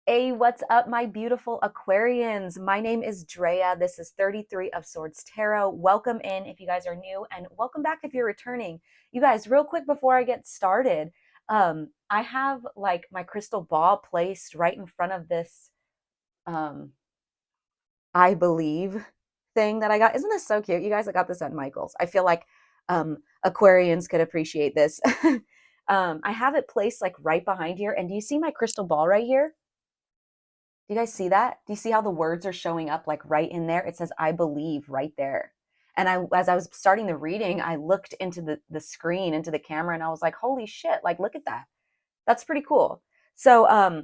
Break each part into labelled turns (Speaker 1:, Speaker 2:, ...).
Speaker 1: Hey, what's up, my beautiful Aquarians? My name is Drea. This is 33 of Swords Tarot. Welcome in if you guys are new, and welcome back if you're returning. You guys, real quick before I get started, I have like my crystal ball placed right in front of this, um, I believe thing that I got. Isn't this so cute? You guys, I got this at Michael's. I feel like Aquarians could appreciate this. I have it placed like right behind here. And do you see my crystal ball right here? Do you guys see that? Do you see how the words are showing up like right in there? It says I believe right there. And as I was starting the reading, I looked into the screen, into the camera, and I was like, holy shit, like look at that. That's pretty cool. So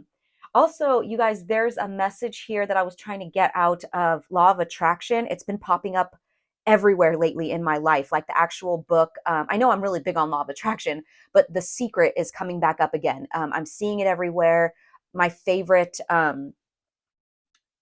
Speaker 1: also, you guys, there's a message here that I was trying to get out of Law of Attraction. It's been popping up everywhere lately in my life, like the actual book. I know I'm really big on Law of Attraction, but The Secret is coming back up again. I'm seeing it everywhere. My favorite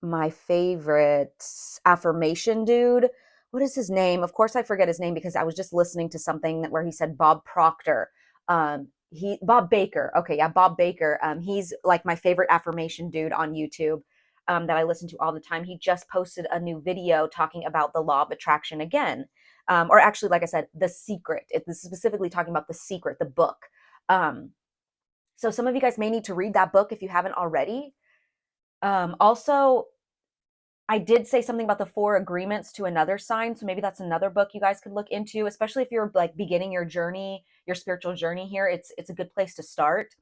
Speaker 1: my favorite affirmation dude. What is his name? Of course, I forget his name because I was just listening to something where he said Bob Proctor. Bob Baker. Okay, yeah, Bob Baker. He's like my favorite affirmation dude on YouTube. That I listen to all the time. He just posted a new video talking about the law of attraction again. Or actually, like I said, The Secret. This is specifically talking about The Secret, the book. So some of you guys may need to read that book if you haven't already. Also, I did say something about the four agreements to another sign. So maybe that's another book you guys could look into, especially if you're like beginning your journey, your spiritual journey here. It's a good place to start.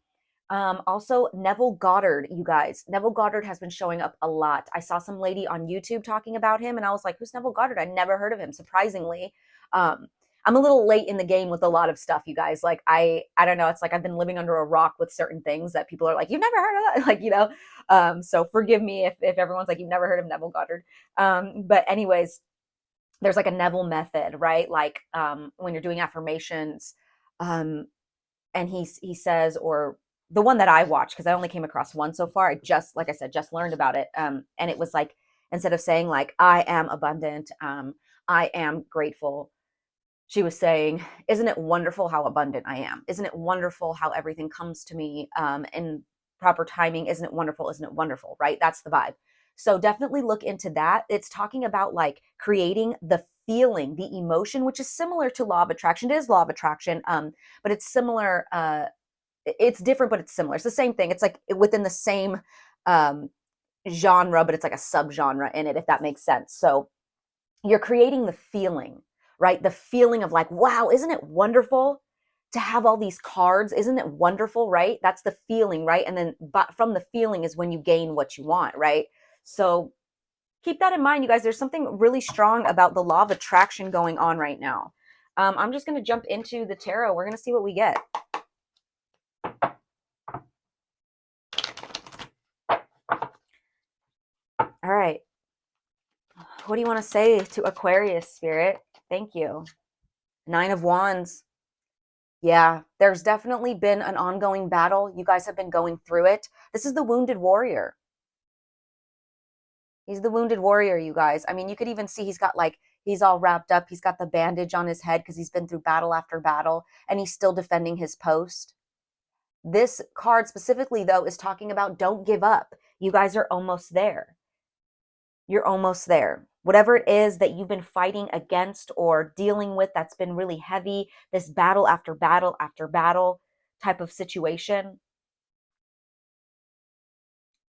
Speaker 1: Also, Neville Goddard, you guys. Neville Goddard has been showing up a lot. I saw some lady on YouTube talking about him, and I was like, who's Neville Goddard? I never heard of him, surprisingly. Um, I'm a little late in the game with a lot of stuff, you guys. Like, I don't know. It's like I've been living under a rock with certain things that people are like, you've never heard of that? Like, you know. So forgive me if everyone's like, you've never heard of Neville Goddard. But anyways, there's like a Neville method, right? Like when you're doing affirmations, um, and he says, or the one that I watched, because I only came across one so far. I just, like I said, just learned about it. And it was like, instead of saying like, I am abundant, I am grateful, she was saying, isn't it wonderful how abundant I am? Isn't it wonderful how everything comes to me in proper timing? Isn't it wonderful? Isn't it wonderful? Right? That's the vibe. So definitely look into that. It's talking about like creating the feeling, the emotion, which is similar to law of attraction. It is law of attraction, but it's similar. It's different, but it's similar. It's the same thing. It's like within the same um, genre, but it's like a subgenre in it, if that makes sense. So you're creating the feeling, right? The feeling of like, wow, isn't it wonderful to have all these cards? Isn't it wonderful, right? That's the feeling, right? And then but from the feeling is when you gain what you want, right? So keep that in mind, you guys. There's something really strong about the law of attraction going on right now. I'm just going to jump into the tarot. We're going to see what we get. All right. What do you want to say to Aquarius, Spirit? Thank you. Nine of Wands. Yeah, there's definitely been an ongoing battle. You guys have been going through it. This is the wounded warrior. He's the wounded warrior, you guys. I mean, you could even see he's got like, he's all wrapped up. He's got the bandage on his head because he's been through battle after battle and he's still defending his post. This card specifically, though, is talking about don't give up. You guys are almost there. You're almost there. Whatever it is that you've been fighting against or dealing with that's been really heavy, this battle after battle after battle type of situation,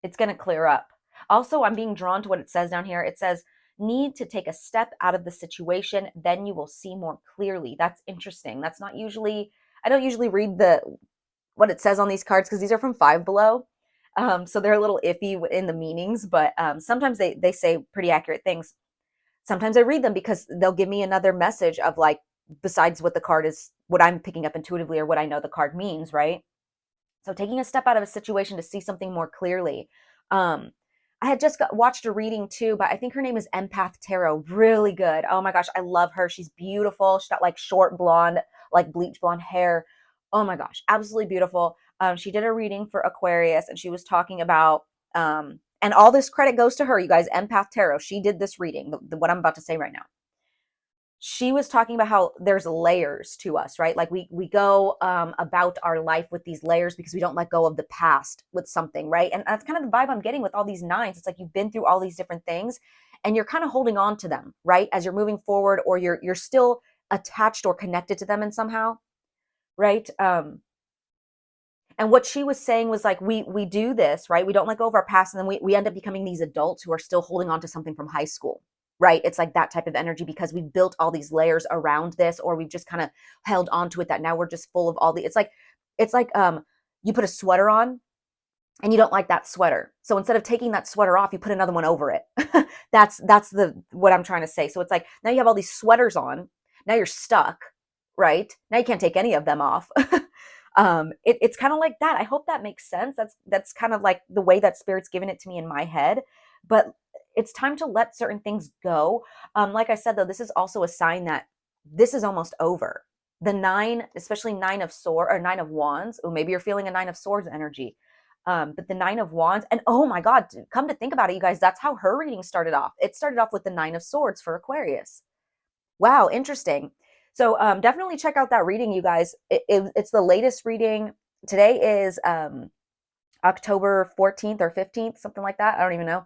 Speaker 1: it's going to clear up. Also, I'm being drawn to what it says down here. It says, need to take a step out of the situation, then you will see more clearly. That's interesting. That's not usually, I don't usually read what it says on these cards because these are from Five Below. So they're a little iffy in the meanings, but sometimes they say pretty accurate things. Sometimes I read them because they'll give me another message of like, besides what the card is, what I'm picking up intuitively or what I know the card means, right? So taking a step out of a situation to see something more clearly. I had just watched a reading too, but I think her name is Empath Tarot. Really good. Oh my gosh, I love her. She's beautiful. She's got like short blonde, like bleach blonde hair. Oh my gosh, absolutely beautiful. She did a reading for Aquarius and she was talking about, and all this credit goes to her, you guys, Empath Tarot. She did this reading, what I'm about to say right now. she was talking about how there's layers to us, right? Like we go about our life with these layers because we don't let go of the past with something, right? And that's kind of the vibe I'm getting with all these nines. It's like you've been through all these different things and you're kind of holding on to them, right? As you're moving forward, or you're still attached or connected to them in somehow, right? And what she was saying was like we do this, right? We don't let go of our past, and then we end up becoming these adults who are still holding on to something from high school, right? It's like that type of energy because we've built all these layers around this, or we've just kind of held on to it, that now we're just full of all the it's like you put a sweater on and you don't like that sweater. So instead of taking that sweater off, you put another one over it. That's the what I'm trying to say. So it's like now you have all these sweaters on. Now you're stuck, right? Now you can't take any of them off. It's kind of like that. I hope that makes sense. That's kind of like the way that spirit's given it to me in my head. But it's time to let certain things go. Like I said, though, this is also a sign that this is almost over. The nine, especially nine of sword or nine of wands. Oh, maybe you're feeling a nine of swords energy. But the nine of wands, and oh my God, come to think about it, you guys, that's how her reading started off. It started off with the nine of swords for Aquarius. Wow, interesting. So definitely check out that reading, you guys. It's the latest reading. Today is October 14th or 15th, something like that. I don't even know.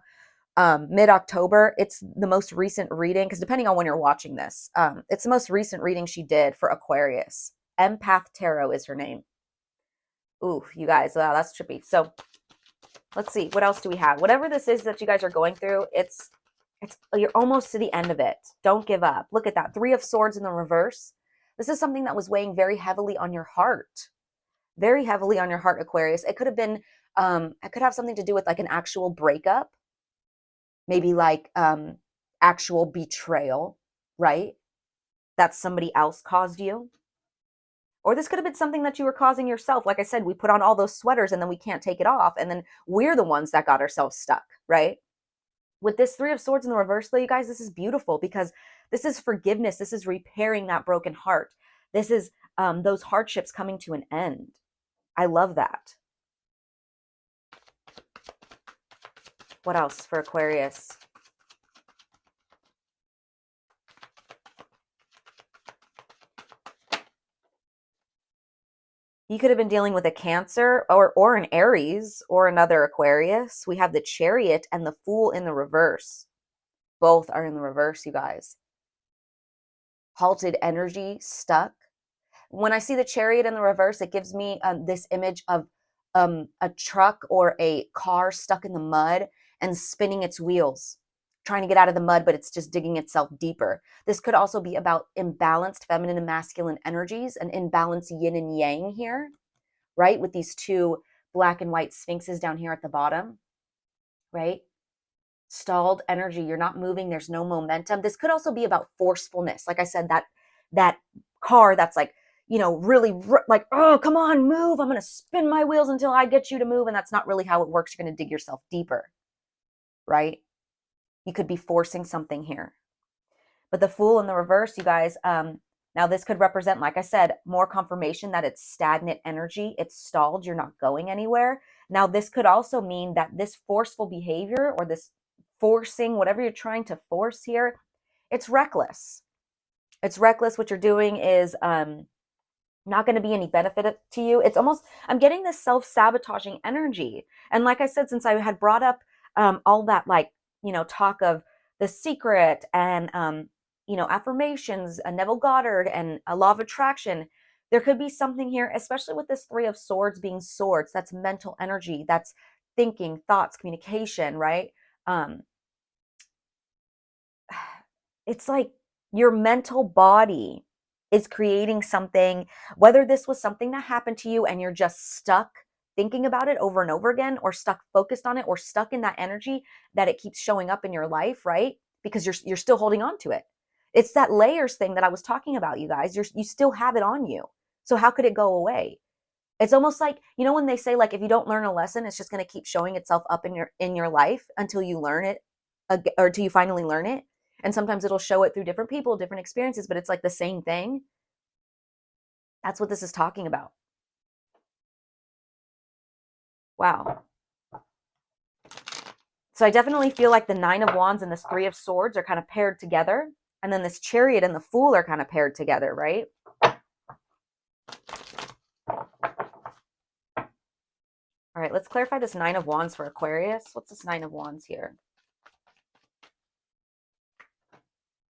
Speaker 1: Mid-October. It's the most recent reading, because depending on when you're watching this, it's the most recent reading she did for Aquarius. Empath Tarot is her name. Ooh, you guys, wow, that's trippy. So let's see, what else do we have? Whatever this is that you guys are going through, it's you're almost to the end of it. Don't give up. Look at that. Three of Swords in the reverse. This is something that was weighing very heavily on your heart. Very heavily on your heart, Aquarius. It could have been, it could have something to do with like an actual breakup. Maybe like actual betrayal, right? That somebody else caused you. Or this could have been something that you were causing yourself. Like I said, we put on all those sweaters and then we can't take it off. And then we're the ones that got ourselves stuck, right? With this Three of Swords in the reverse, though, you guys, this is beautiful because this is forgiveness. This is repairing that broken heart. This is those hardships coming to an end. I love that. What else for Aquarius? You could have been dealing with a Cancer or an Aries or another Aquarius. We have the Chariot and the Fool in the reverse. Both are in the reverse, you guys. Halted energy, stuck. When I see the Chariot in the reverse, it gives me this image of a truck or a car stuck in the mud and spinning its wheels, trying to get out of the mud, but it's just digging itself deeper. This could also be about imbalanced feminine and masculine energies, an imbalanced yin and yang here, right? With these two black and white sphinxes down here at the bottom, right? Stalled energy. You're not moving. There's no momentum. This could also be about forcefulness. Like I said, that car that's like, you know, really like, oh, come on, move. I'm going to spin my wheels until I get you to move. And that's not really how it works. You're going to dig yourself deeper, right? You could be forcing something here. But the Fool in the reverse, you guys, now this could represent, like I said, more confirmation that it's stagnant energy. It's stalled. You're not going anywhere. Now, this could also mean that this forceful behavior or this forcing, whatever you're trying to force here, it's reckless. It's reckless. What you're doing is not going to be any benefit to you. It's almost, I'm getting this self-sabotaging energy. And like I said, since I had brought up all that, like, you know, talk of The Secret and, you know, affirmations, Neville Goddard and a law of attraction, there could be something here, especially with this Three of Swords being swords. That's mental energy. That's thinking, thoughts, communication, right? It's like your mental body is creating something, whether this was something that happened to you and you're just stuck thinking about it over and over again, or stuck focused on it, or stuck in that energy that it keeps showing up in your life, right? Because you're still holding on to it. It's that layers thing that I was talking about, you guys. You still have it on you. So how could it go away? It's almost like, you know, when they say, like, if you don't learn a lesson, it's just going to keep showing itself up in your life until you learn it, or until you finally learn it. And sometimes it'll show it through different people, different experiences, but it's like the same thing. That's what this is talking about. Wow. So I definitely feel like the Nine of Wands and this Three of Swords are kind of paired together. And then this Chariot and the Fool are kind of paired together, right? All right, let's clarify this Nine of Wands for Aquarius. What's this Nine of Wands here?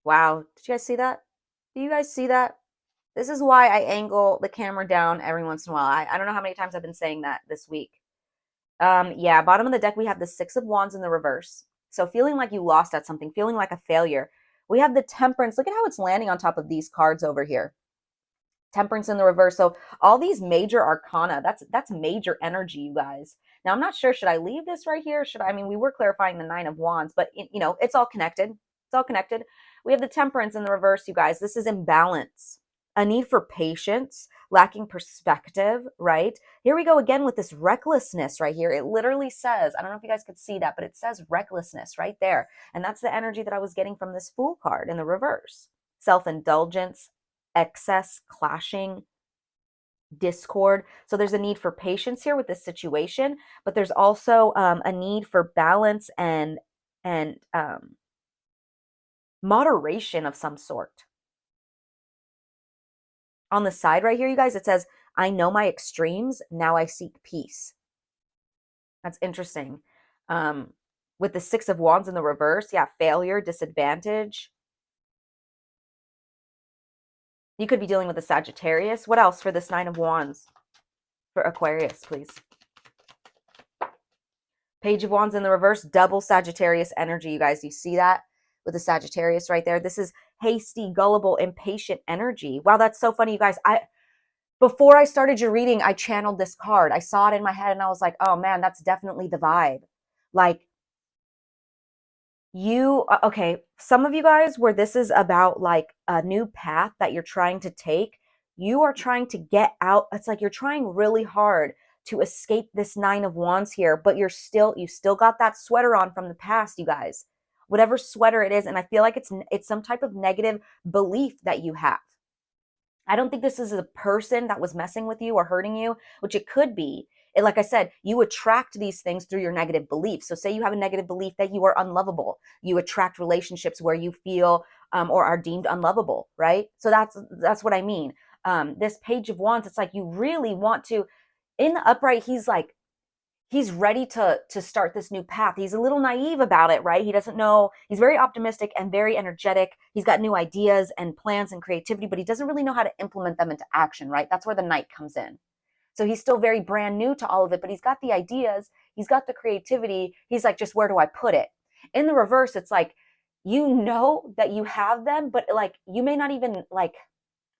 Speaker 1: Wow. Did you guys see that? Do you guys see that? This is why I angle the camera down every once in a while. I don't know how many times I've been saying that this week. Yeah, bottom of the deck, we have the Six of Wands in the reverse. So feeling like you lost at something, feeling like a failure. We have the Temperance. Look at how it's landing on top of these cards over here. Temperance in the reverse. So all these major arcana, that's major energy, you guys. Now, I'm not sure, should I leave this right here? Should I mean, we were clarifying the Nine of Wands, but it's all connected. It's all connected. We have the Temperance in the reverse, you guys. This is imbalance, a need for patience, lacking perspective, right? Here we go again with this recklessness right here. It literally says, I don't know if you guys could see that, but it says recklessness right there. And that's the energy that I was getting from this Fool card in the reverse. Self-indulgence, excess, clashing, discord. So there's a need for patience here with this situation, but there's also a need for balance and moderation of some sort. On the side right here, you guys, it says, I know my extremes, now I seek peace. That's interesting. With the Six of Wands in the reverse, yeah, failure, disadvantage. You could be dealing with a Sagittarius. What else for this Nine of Wands for Aquarius, please? Page of Wands in the reverse, double Sagittarius energy, you guys. You see that with the Sagittarius right there? This is hasty, gullible, impatient energy. Wow, that's so funny, you guys. Before I started your reading, I channeled this card. I saw it in my head and I was like, oh man, that's definitely the vibe. Like, okay, some of you guys where this is about like a new path that you're trying to take, you are trying to get out. It's like you're trying really hard to escape this Nine of Wands here, but you still got that sweater on from the past, you guys. Whatever sweater it is, and I feel like it's some type of negative belief that you have. I don't think this is a person that was messing with you or hurting you, which it could be. Like I said, you attract these things through your negative beliefs. So say you have a negative belief that you are unlovable. You attract relationships where you feel or are deemed unlovable, right? So that's what I mean. This Page of Wands, it's like you really want to, in the upright, he's ready to start this new path. He's a little naive about it, right? He doesn't know. He's very optimistic and very energetic. He's got new ideas and plans and creativity, but he doesn't really know how to implement them into action, right? That's where the Knight comes in. So he's still very brand new to all of it, but he's got the ideas, he's got the creativity. He's like, just where do I put it? In the reverse, it's like, you know that you have them, but like you may not even like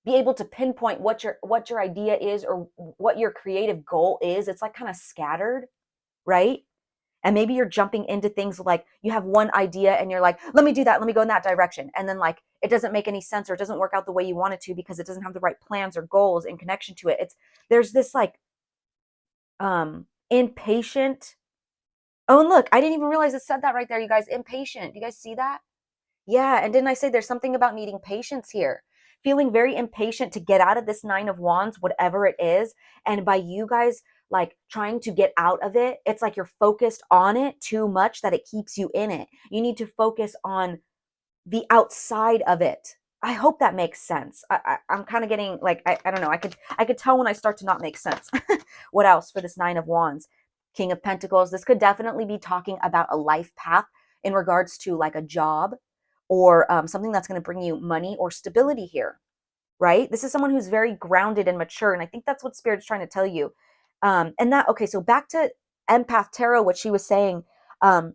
Speaker 1: be able to pinpoint what your idea is or what your creative goal is. It's like kind of scattered, right? And maybe you're jumping into things like you have one idea and you're like, let me do that, let me go in that direction. And then like it doesn't make any sense or it doesn't work out the way you want it to because it doesn't have the right plans or goals in connection to it. There's this like impatient. Oh, and look, I didn't even realize it said that right there, you guys. Impatient. You guys see that? Yeah, and didn't I say there's something about needing patience here? Feeling very impatient to get out of this Nine of Wands, whatever it is. And by you guys like trying to get out of it, it's like you're focused on it too much that it keeps you in it. You need to focus on the outside of it. I hope that makes sense. I'm kind of getting like, I don't know. I could tell when I start to not make sense. What else for this Nine of Wands? King of Pentacles. This could definitely be talking about a life path in regards to like a job or something that's going to bring you money or stability here, right? This is someone who's very grounded and mature. And I think that's what Spirit's trying to tell you. Okay, so back to Empath Tarot, what she was saying,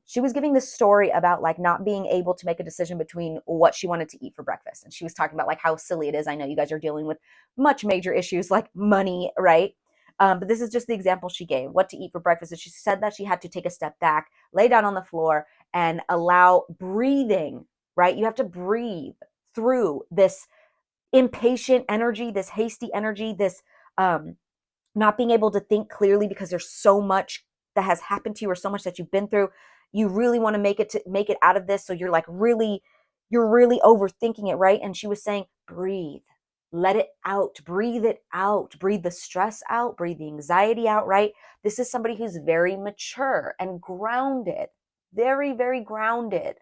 Speaker 1: she was giving this story about like not being able to make a decision between what she wanted to eat for breakfast. And she was talking about like how silly it is. I know you guys are dealing with much major issues like money, right? But this is just the example she gave, what to eat for breakfast. And she said that she had to take a step back, lay down on the floor and allow breathing, right? You have to breathe through this impatient energy, this hasty energy, this not being able to think clearly because there's so much that has happened to you or so much that you've been through. You really want to make it out of this. So you're really overthinking it, right? And she was saying, breathe, let it out, breathe it out, breathe the stress out, breathe the anxiety out, right? This is somebody who's very mature and grounded, very, very grounded,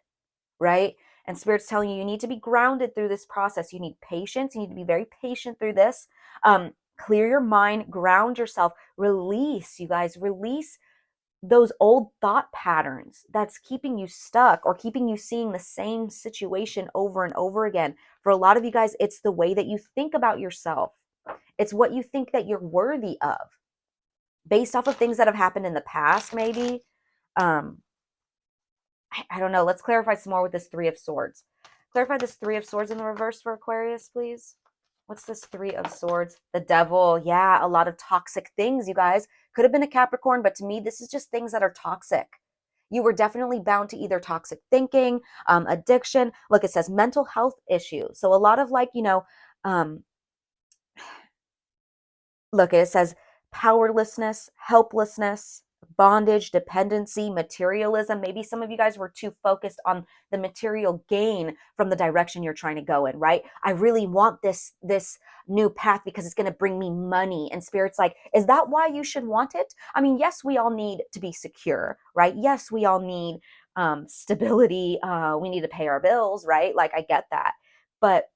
Speaker 1: right? And Spirit's telling you, you need to be grounded through this process. You need patience. You need to be very patient through this. Clear your mind, ground yourself, release, you guys, release those old thought patterns that's keeping you stuck or keeping you seeing the same situation over and over again. For a lot of you guys, it's the way that you think about yourself. It's what you think that you're worthy of based off of things that have happened in the past, maybe. I don't know. Let's clarify some more with this Three of Swords. Clarify this Three of Swords in the reverse for Aquarius, please. What's this Three of Swords? The Devil. Yeah, a lot of toxic things, you guys. Could have been a Capricorn, but to me, this is just things that are toxic. You were definitely bound to either toxic thinking, addiction. Look, it says mental health issues. So a lot of like, look, it says powerlessness, helplessness, bondage, dependency, materialism. Maybe some of you guys were too focused on the material gain from the direction you're trying to go in, right? I really want this new path because it's going to bring me money. And Spirit's like, is that why you should want it? I mean, yes, we all need to be secure, right? Yes, we all need stability. We need to pay our bills, right? Like, I get that. But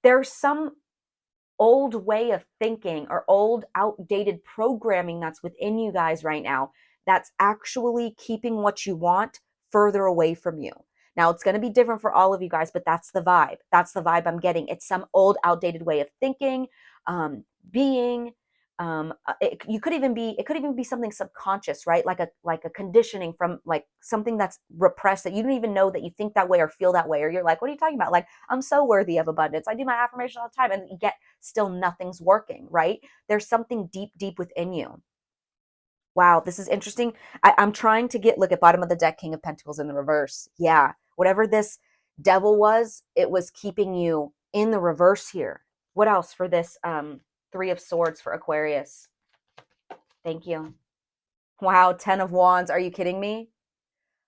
Speaker 1: there's some old way of thinking or old outdated programming that's within you guys right now that's actually keeping what you want further away from you. Now, it's going to be different for all of you guys, but that's the vibe. That's the vibe I'm getting. It's some old outdated way of thinking, being. It could even be something subconscious, right? Like a conditioning from like something that's repressed that you don't even know that you think that way or feel that way, or you're like, what are you talking about? Like, I'm so worthy of abundance. I do my affirmation all the time, and yet still nothing's working, right? There's something deep within you. Wow, this is interesting. I'm trying to look at bottom of the deck, King of Pentacles in the reverse. Yeah, whatever this devil was, it was keeping you in the reverse here. What else for this Three of Swords for Aquarius? Thank you. Wow, 10 of Wands. Are you kidding me?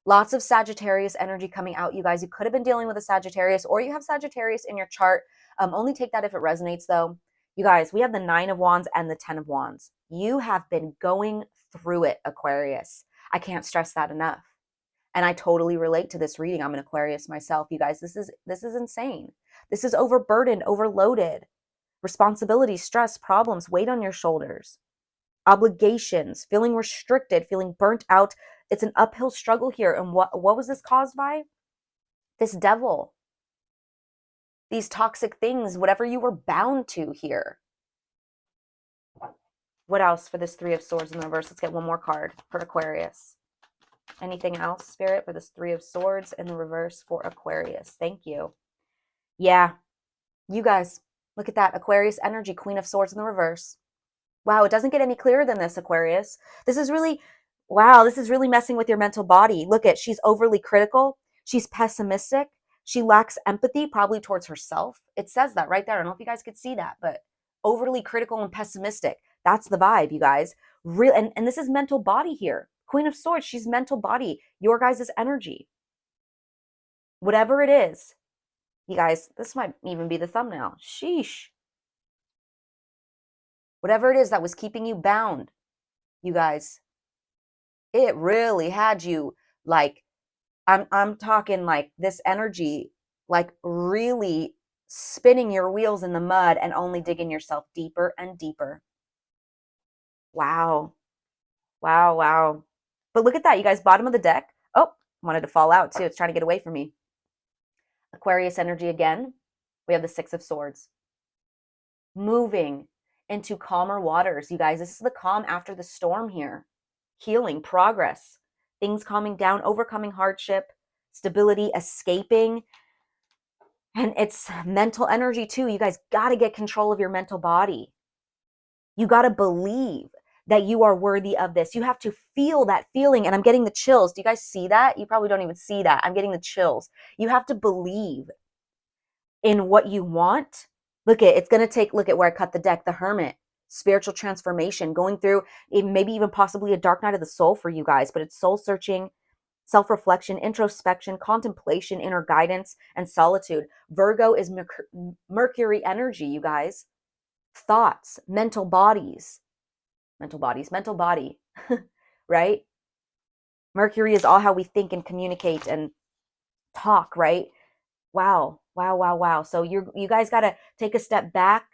Speaker 1: Lots of Sagittarius energy coming out, you guys. You could have been dealing with a Sagittarius, or you have Sagittarius in your chart. Only take that if it resonates, though. You guys, we have the 9 of Wands and the 10 of Wands. You have been going through it, Aquarius. I can't stress that enough. And I totally relate to this reading. I'm an Aquarius myself, you guys. This is insane. This is overburdened, overloaded. Responsibility, stress, problems, weight on your shoulders, obligations, feeling restricted, feeling burnt out. It's an uphill struggle here. And what was this caused by? This devil. These toxic things, whatever you were bound to here. What else for this Three of Swords in the reverse? Let's get one more card for Aquarius. Anything else, Spirit, for this Three of Swords in the reverse for Aquarius? Thank you. Yeah, you guys, look at that. Aquarius energy, Queen of Swords in the reverse. Wow, it doesn't get any clearer than this, Aquarius. This is really, wow, this is really messing with your mental body. Look at, she's overly critical. She's pessimistic. She lacks empathy, probably towards herself. It says that right there. I don't know if you guys could see that, but overly critical and pessimistic. That's the vibe, you guys. Real, and this is mental body here. Queen of Swords, she's mental body. Your guys' energy. Whatever it is, you guys, this might even be the thumbnail. Sheesh. Whatever it is that was keeping you bound, you guys, it really had you like, I'm talking like this energy, like really spinning your wheels in the mud and only digging yourself deeper and deeper. Wow. Wow, wow. But look at that, you guys, bottom of the deck. Oh, wanted to fall out too. It's trying to get away from me. Aquarius energy again. We have the Six of Swords. Moving into calmer waters, you guys. This is the calm after the storm here. Healing, progress, things calming down, overcoming hardship, stability, escaping. And it's mental energy too. You guys got to get control of your mental body. You got to believe that you are worthy of this. You have to feel that feeling. And I'm getting the chills. Do you guys see that? You probably don't even see that. I'm getting the chills. You have to believe in what you want. Look at, it's going to take, look at where I cut the deck, the Hermit, spiritual transformation, going through maybe even possibly a dark night of the soul for you guys, but it's soul searching, self-reflection, introspection, contemplation, inner guidance, and solitude. Virgo is Mercury energy, you guys. Thoughts, mental body, right? Mercury is all how we think and communicate and talk, right? Wow, wow, wow, wow. So you guys got to take a step back,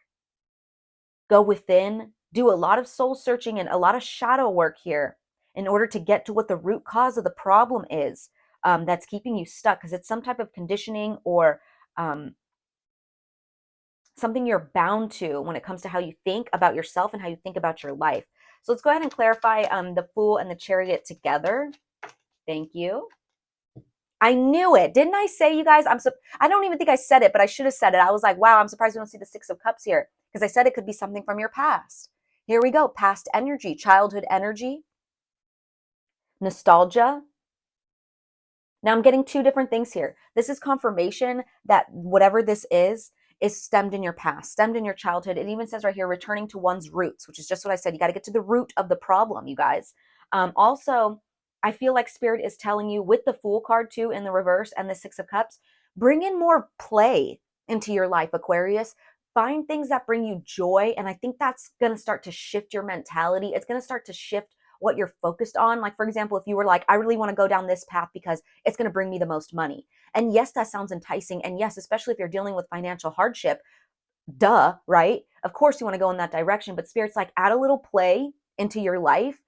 Speaker 1: go within, do a lot of soul searching and a lot of shadow work here in order to get to what the root cause of the problem is, that's keeping you stuck, because it's some type of conditioning or um, something you're bound to when it comes to how you think about yourself and how you think about your life. So let's go ahead and clarify the Fool and the Chariot together. Thank you. I knew it. Didn't I say, you guys? I don't even think I said it, but I should have said it. I was like, wow, I'm surprised we don't see the Six of Cups here, because I said it could be something from your past. Here we go. Past energy, childhood energy, nostalgia. Now I'm getting two different things here. This is confirmation that whatever this is stemmed in your past, stemmed in your childhood. It even says right here, returning to one's roots, which is just what I said. You got to get to the root of the problem, you guys. Also, I feel like Spirit is telling you with the Fool card too in the reverse and the Six of Cups, bring in more play into your life, Aquarius. Find things that bring you joy. And I think that's going to start to shift your mentality. It's going to start to shift what you're focused on. Like, for example, if you were like, I really want to go down this path because it's going to bring me the most money. And yes, that sounds enticing. And yes, especially if you're dealing with financial hardship, duh, right? Of course you want to go in that direction, but Spirit's like, add a little play into your life,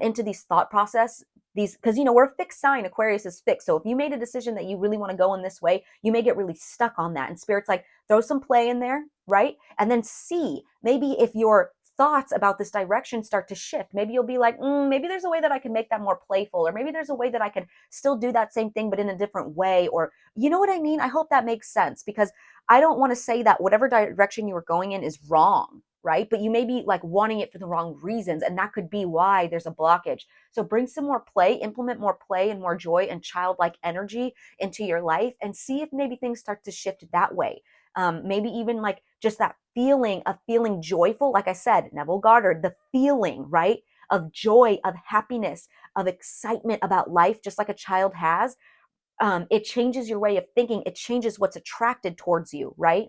Speaker 1: into these thought process, these, because we're a fixed sign. Aquarius is fixed. So if you made a decision that you really want to go in this way, you may get really stuck on that. And Spirit's like, throw some play in there, right? And then see, maybe if your thoughts about this direction start to shift, maybe you'll be like, maybe there's a way that I can make that more playful, or maybe there's a way that I can still do that same thing but in a different way, or you know what I mean? I hope that makes sense, because I don't want to say that whatever direction you were going in is wrong, right? But you may be like wanting it for the wrong reasons, and that could be why there's a blockage. So bring some more play, implement more play and more joy and childlike energy into your life, and see if maybe things start to shift that way. Maybe even like just that feeling of feeling joyful. Like I said, Neville Goddard, the feeling, right? Of joy, of happiness, of excitement about life, just like a child has. It changes your way of thinking. It changes what's attracted towards you, right?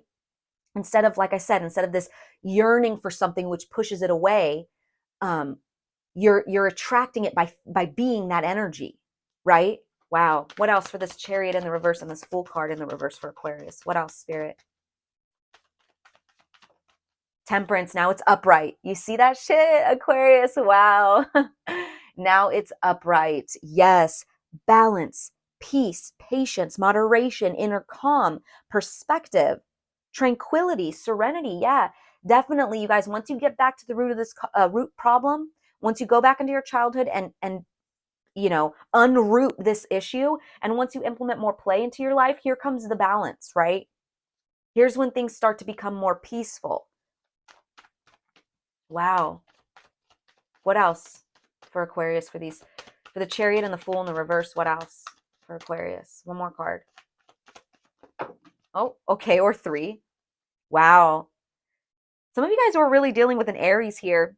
Speaker 1: Instead of, like I said, instead of this yearning for something which pushes it away, um, you're attracting it by being that energy, right? Wow. What else for this Chariot in the reverse and this Fool card in the reverse for Aquarius? What else, Spirit? Temperance. Now it's upright. You see that shit, Aquarius? Wow. Now it's upright. Yes. Balance, peace, patience, moderation, inner calm, perspective, tranquility, serenity. Yeah, definitely, you guys. Once you get back to the root of this root problem, once you go back into your childhood and unroot this issue, and once you implement more play into your life, here comes the balance, right? Here's when things start to become more peaceful. Wow. What else for Aquarius for these, for the Chariot and the Fool in the reverse? What else for Aquarius? One more card. Oh, okay, or three. Wow. Some of you guys are really dealing with an Aries here.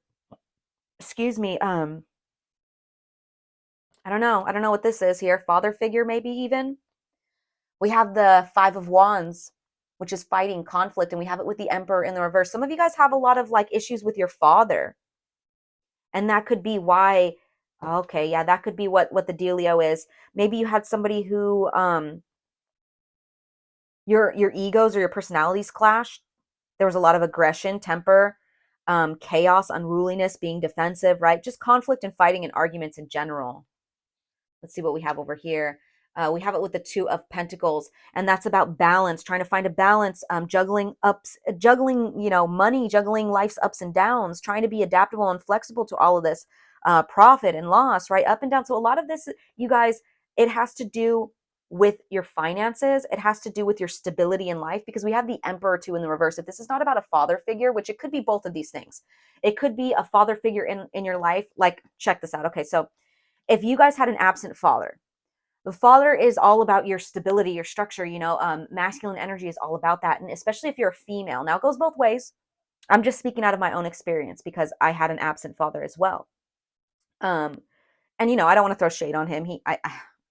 Speaker 1: Excuse me. I don't know. I don't know what this is here. Father figure, maybe even. We have the Five of Wands, which is fighting conflict, and we have it with the Emperor in the reverse. Some of you guys have a lot of like issues with your father. And that could be why, okay, yeah, that could be what the dealio is. Maybe you had somebody who your egos or your personalities clashed. There was a lot of aggression, temper, chaos, unruliness, being defensive, right? Just conflict and fighting and arguments in general. Let's see what we have over here. We have it with the Two of Pentacles, and that's about balance, trying to find a balance, juggling money, juggling life's ups and downs, trying to be adaptable and flexible to all of this, profit and loss, right? Up and down. So a lot of this, you guys, it has to do with your finances. It has to do with your stability in life, because we have the Emperor too in the reverse. If this is not about a father figure, which it could be both of these things, it could be a father figure in your life. Like, check this out. Okay, so if you guys had an absent father, the father is all about your stability, your structure, masculine energy is all about that. And especially if you're a female. Now it goes both ways. I'm just speaking out of my own experience because I had an absent father as well. And I don't want to throw shade on him. I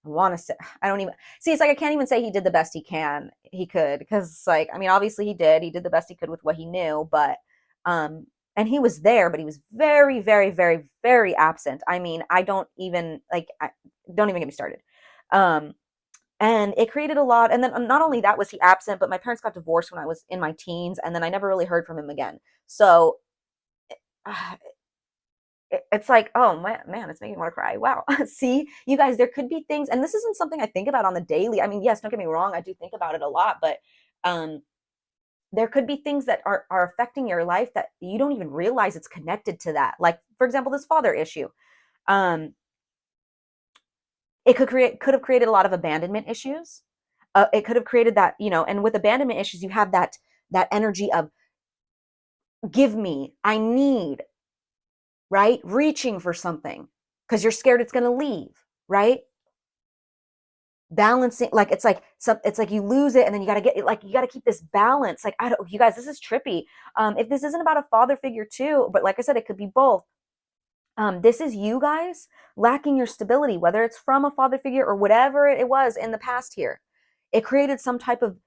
Speaker 1: want to say, I don't even see, it's like I can't even say he did the best he could, because like, I mean, obviously he did the best he could with what he knew, but and he was there, but he was very, very, very, very absent. I mean, I don't even get me started. And it created a lot. And then not only that was he absent, but my parents got divorced when I was in my teens, and then I never really heard from him again. So uh, it's like, oh man, it's making me want to cry. Wow. See, you guys, there could be things, and this isn't something I think about on the daily. I mean, yes, don't get me wrong, I do think about it a lot, but um, there could be things that are affecting your life that you don't even realize it's connected to that. Like, for example, this father issue. Um, it could have created a lot of abandonment issues. It could have created that, and with abandonment issues, you have that energy of give me, I need, right? Reaching for something because you're scared it's going to leave, right? Balancing, like it's like you lose it and then you got to get it, like you got to keep this balance. Like, I don't, you guys, this is trippy. If this isn't about a father figure too, but like I said, it could be both. This is you guys lacking your stability, whether it's from a father figure or whatever it was in the past here. It created some type of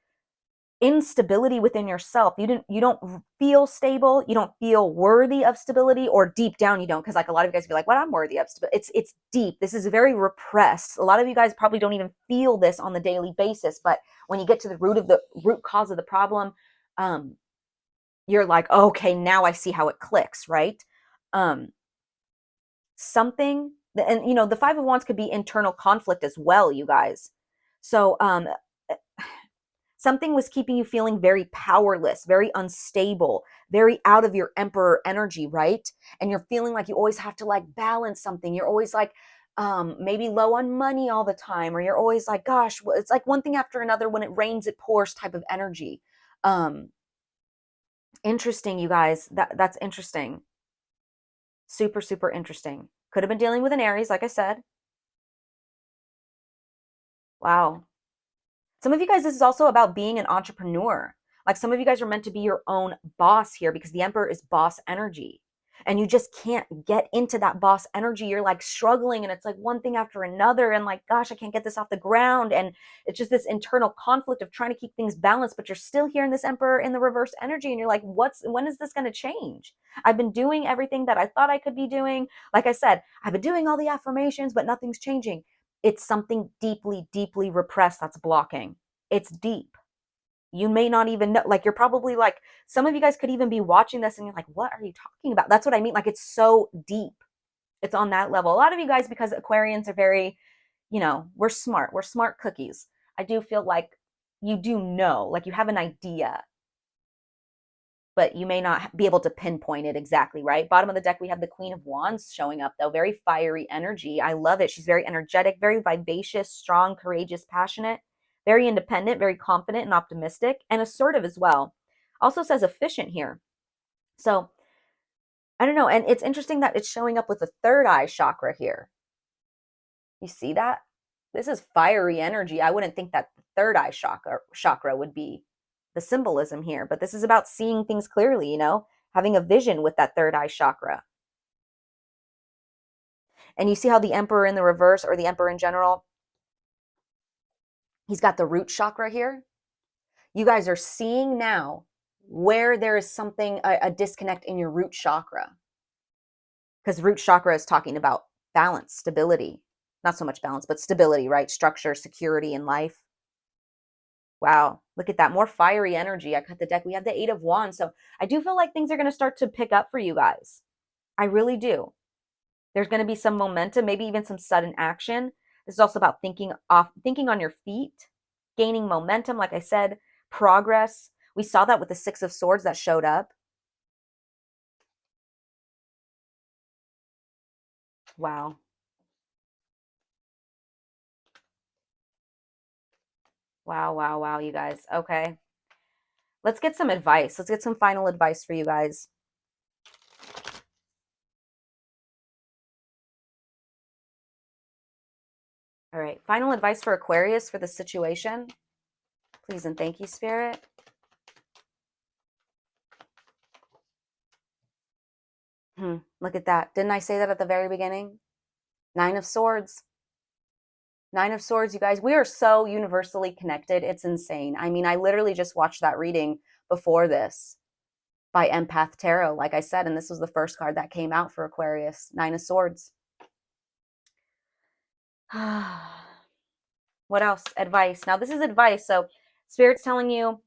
Speaker 1: instability within yourself. You don't feel stable, you don't feel worthy of stability, or deep down you don't, because like a lot of you guys be like, what, I'm worthy of stability. It's deep. This is very repressed. A lot of you guys probably don't even feel this on the daily basis, but when you get to the root cause of the problem, um you're like, okay, now I see how it clicks, right? um Something, and the Five of Wands could be internal conflict as well, you guys. So something was keeping you feeling very powerless, very unstable, very out of your emperor energy, right? And you're feeling like you always have to like balance something. You're always like maybe low on money all the time, or you're always like, gosh, it's like one thing after another. When it rains it pours type of energy. um Interesting, you guys. That's interesting. Super, super interesting. Could have been dealing with an Aries, like I said. Wow. Some of you guys, this is also about being an entrepreneur. Like, some of you guys are meant to be your own boss here, because the Emperor is boss energy. And you just can't get into that boss energy. You're like struggling, and it's like one thing after another. And like, gosh, I can't get this off the ground. And it's just this internal conflict of trying to keep things balanced, but you're still here in this Emperor in the reverse energy. And you're like, when is this going to change? I've been doing everything that I thought I could be doing. Like I said, I've been doing all the affirmations, but nothing's changing. It's something deeply, deeply repressed that's blocking. It's deep. You may not even know. Like, you're probably like, some of you guys could even be watching this and you're like, what are you talking about? That's what I mean. Like, it's so deep. It's on that level. A lot of you guys, because Aquarians are very, we're smart. We're smart cookies. I do feel like you do know, like you have an idea, but you may not be able to pinpoint it exactly, right? Bottom of the deck, we have the Queen of Wands showing up, though. Very fiery energy. I love it. She's very energetic, very vivacious, strong, courageous, passionate, very independent, very confident and optimistic, and assertive as well. Also says efficient here. So I don't know. And it's interesting that it's showing up with the third eye chakra here. You see that? This is fiery energy. I wouldn't think that the third eye chakra would be the symbolism here, but this is about seeing things clearly, having a vision with that third eye chakra. And you see how the Emperor in the reverse, or the Emperor in general, he's got the root chakra here. You guys are seeing now where there is something, a disconnect in your root chakra. Because root chakra is talking about balance, stability. Not so much balance, but stability, right? Structure, security in life. Wow, look at that. More fiery energy. I cut the deck. We have the Eight of Wands. So I do feel like things are going to start to pick up for you guys. I really do. There's going to be some momentum, maybe even some sudden action. This is also about thinking on your feet, gaining momentum. Like I said, progress. We saw that with the Six of Swords that showed up. Wow. Wow, wow, wow, you guys. Okay. Let's get some advice. Let's get some final advice for you guys. All right. Final advice for Aquarius for the situation. Please and thank you, Spirit. Look at that. Didn't I say that at the very beginning? Nine of Swords. Nine of Swords, you guys. We are so universally connected. It's insane. I mean, I literally just watched that reading before this by Empath Tarot, like I said, and this was the first card that came out for Aquarius. Nine of Swords. What else? Advice. Now, this is advice. So, Spirit's telling you,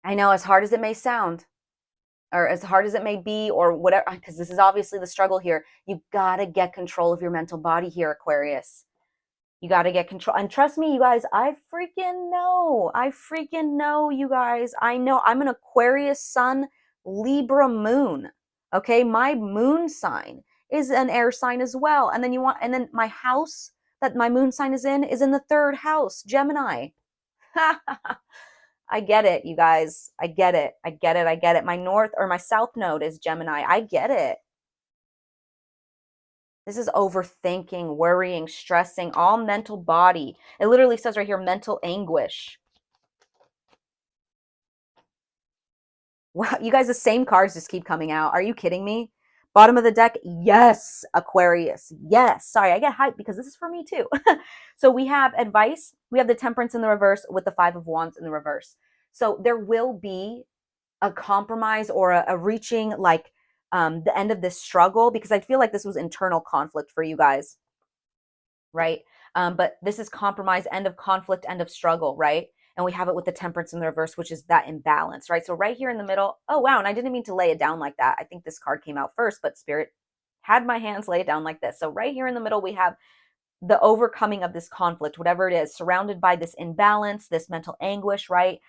Speaker 1: I know, as hard as it may sound, or as hard as it may be, or whatever, because this is obviously the struggle here, you got to get control of your mental body here, Aquarius. You got to get control. And trust me, you guys, I freaking know. I freaking know, you guys. I know. I'm an Aquarius sun, Libra moon. Okay. My moon sign is an air sign as well. And then my house that my moon sign is in the third house, Gemini. I get it, you guys. I get it. I get it. I get it. My north or my south node is Gemini. I get it. This is overthinking, worrying, stressing, all mental body. It literally says right here, mental anguish. Wow, you guys, the same cards just keep coming out. Are you kidding me? Bottom of the deck, yes, Aquarius. Yes. Sorry, I get hyped because this is for me too. So we have advice. We have the Temperance in the reverse with the Five of Wands in the reverse. So there will be a compromise or a reaching like the end of this struggle, because I feel like this was internal conflict for you guys, right? But this is compromise, end of conflict, end of struggle, right? And we have it with the Temperance in the reverse, which is that imbalance, right? So right here in the middle, oh wow, and I didn't mean to lay it down like that. I think this card came out first, but Spirit had my hands lay it down like this. So right here in the middle, we have the overcoming of this conflict, whatever it is, surrounded by this imbalance, this mental anguish, right?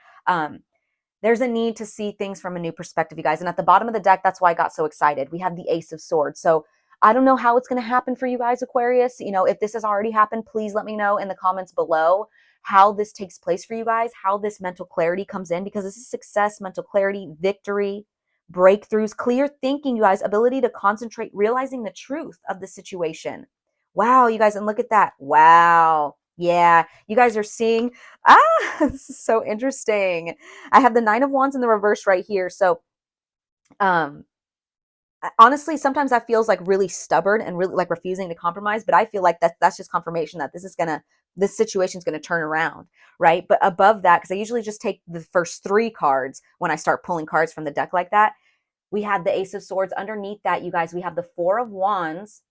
Speaker 1: There's a need to see things from a new perspective, you guys. And at the bottom of the deck, that's why I got so excited. We have the Ace of Swords. So I don't know how it's going to happen for you guys, Aquarius. You know, if this has already happened, please let me know in the comments below how this takes place for you guys, how this mental clarity comes in, because this is success, mental clarity, victory, breakthroughs, clear thinking, you guys, ability to concentrate, realizing the truth of the situation. Wow, you guys, and look at that. Wow. Yeah, you guys are seeing, this is so interesting. I have the Nine of Wands in the reverse right here. So, um, honestly, sometimes that feels like really stubborn and really like refusing to compromise, but I feel like that's just confirmation that this situation's gonna turn around, right? But above that, because I usually just take the first three cards when I start pulling cards from the deck like that, we have the Ace of Swords. Underneath that, you guys, we have the Four of Wands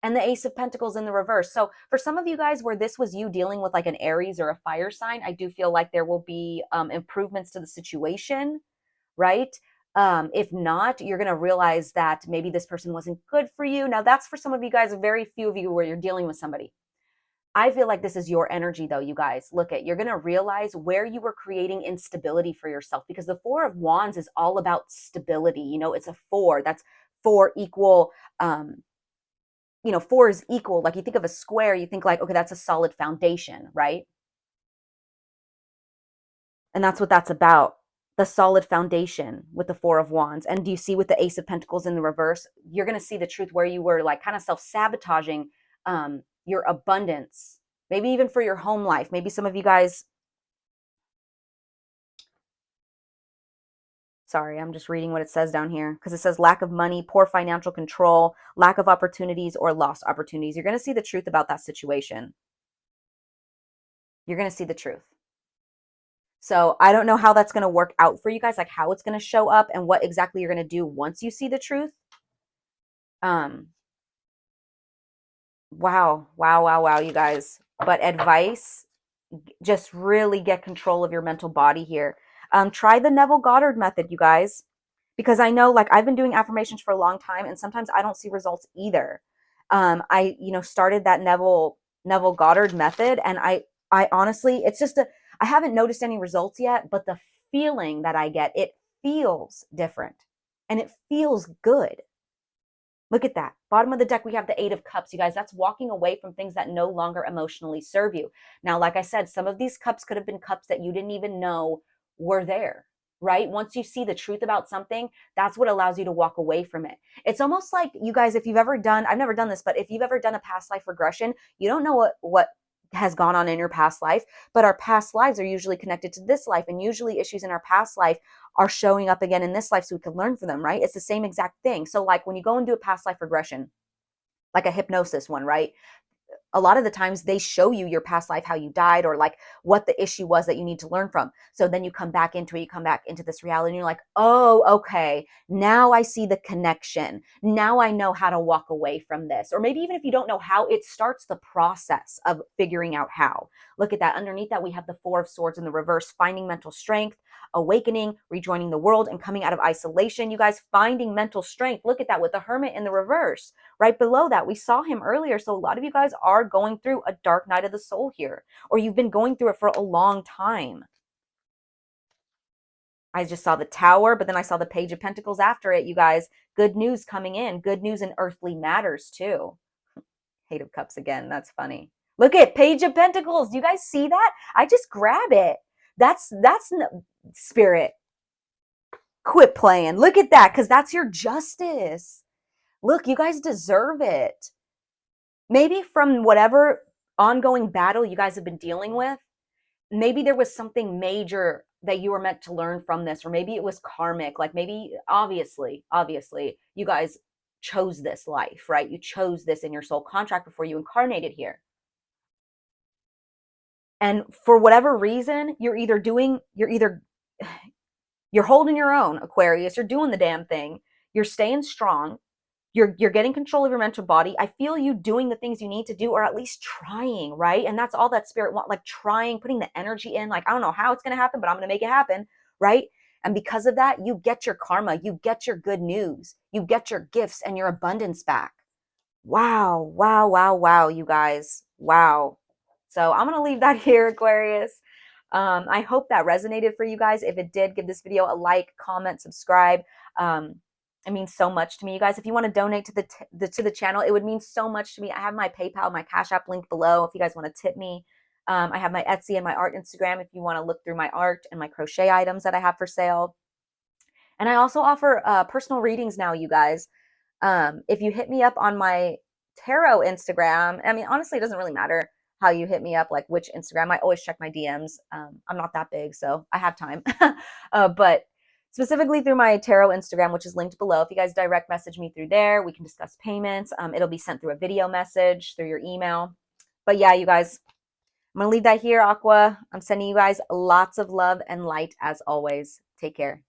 Speaker 1: and the Ace of Pentacles in the reverse. So for some of you guys where this was you dealing with like an Aries or a fire sign, I do feel like there will be improvements to the situation, right? If not, you're going to realize that maybe this person wasn't good for you. Now that's for some of you guys, very few of you where you're dealing with somebody. I feel like this is your energy though, you guys. Look at, you're going to realize where you were creating instability for yourself, because the Four of Wands is all about stability. You know, it's a four. That's four equal, four is equal. Like you think of a square, you think like, okay, that's a solid foundation, right? And that's what that's about. The solid foundation with the Four of Wands. And do you see with the Ace of Pentacles in the reverse, you're going to see the truth where you were like kind of self-sabotaging your abundance, maybe even for your home life. Maybe some of you guys, sorry, I'm just reading what it says down here, because it says lack of money, poor financial control, lack of opportunities, or lost opportunities. You're going to see the truth about that situation. You're going to see the truth. So I don't know how that's going to work out for you guys, like how it's going to show up and what exactly you're going to do once you see the truth. Wow, you guys. But advice, just really get control of your mental body here. Try the Neville Goddard method, you guys, because I know like I've been doing affirmations for a long time and sometimes I don't see results either. I, started that Neville Goddard method, and I honestly, it's just I haven't noticed any results yet, but the feeling that I get, it feels different and it feels good. Look at that. Bottom of the deck, we have the Eight of Cups, you guys. That's walking away from things that no longer emotionally serve you. Now, like I said, some of these cups could have been cups that you didn't even know were there, right? Once you see the truth about something, that's what allows you to walk away from it. It's almost like, you guys, if you've ever done, I've never done this, but if you've ever done a past life regression, you don't know what has gone on in your past life, but our past lives are usually connected to this life, and usually issues in our past life are showing up again in this life so we can learn from them, right? It's the same exact thing. So like when you go and do a past life regression, like a hypnosis one, right? a lot of the times they show you your past life, how you died, or like what the issue was that you need to learn from. So then you come back into it, you come back into this reality, and you're like, oh, okay, now I see the connection. Now I know how to walk away from this. Or maybe even if you don't know how, it starts the process of figuring out how. Look at that. Underneath that, we have the Four of Swords in the reverse, finding mental strength, awakening, rejoining the world, and coming out of isolation. You guys, finding mental strength. Look at that with the Hermit in the reverse. Right below that, we saw him earlier. So a lot of you guys are going through a dark night of the soul here, or you've been going through it for a long time. I just saw the Tower, but then I saw the Page of Pentacles after it, you guys. Good news coming in. Good news in earthly matters, too. Eight of Cups again. That's funny. Look at Page of Pentacles. Do you guys see that? I just grab it. That's Spirit. Quit playing. Look at that, because that's your justice. Look, you guys deserve it. Maybe from whatever ongoing battle you guys have been dealing with, maybe there was something major that you were meant to learn from this, or maybe it was karmic. Like maybe, obviously, you guys chose this life, right? You chose this in your soul contract before you incarnated here. And for whatever reason, you're holding your own, Aquarius. You're doing the damn thing. You're staying strong. You're getting control of your mental body. I feel you doing the things you need to do, or at least trying, right? And that's all that Spirit want, like trying, putting the energy in. Like, I don't know how it's going to happen, but I'm going to make it happen, right? And because of that, you get your karma, you get your good news, you get your gifts and your abundance back. Wow, wow, wow, wow, you guys. Wow. So I'm going to leave that here, Aquarius. I hope that resonated for you guys. If it did, give this video a like, comment, subscribe. It means so much to me, you guys. If you want to donate to the channel, it would mean so much to me. I have my PayPal, my Cash App link below if you guys want to tip me. I have my Etsy and my art Instagram if you want to look through my art and my crochet items that I have for sale. And I also offer personal readings now, you guys. If you hit me up on my tarot Instagram, I mean, honestly, it doesn't really matter how you hit me up, like which Instagram. I always check my DMs. I'm not that big, so I have time. But specifically through my tarot Instagram, which is linked below, if you guys direct message me through there, we can discuss payments. It'll be sent through a video message through your email. But yeah, you guys, I'm going to leave that here, Aqua. I'm sending you guys lots of love and light as always. Take care.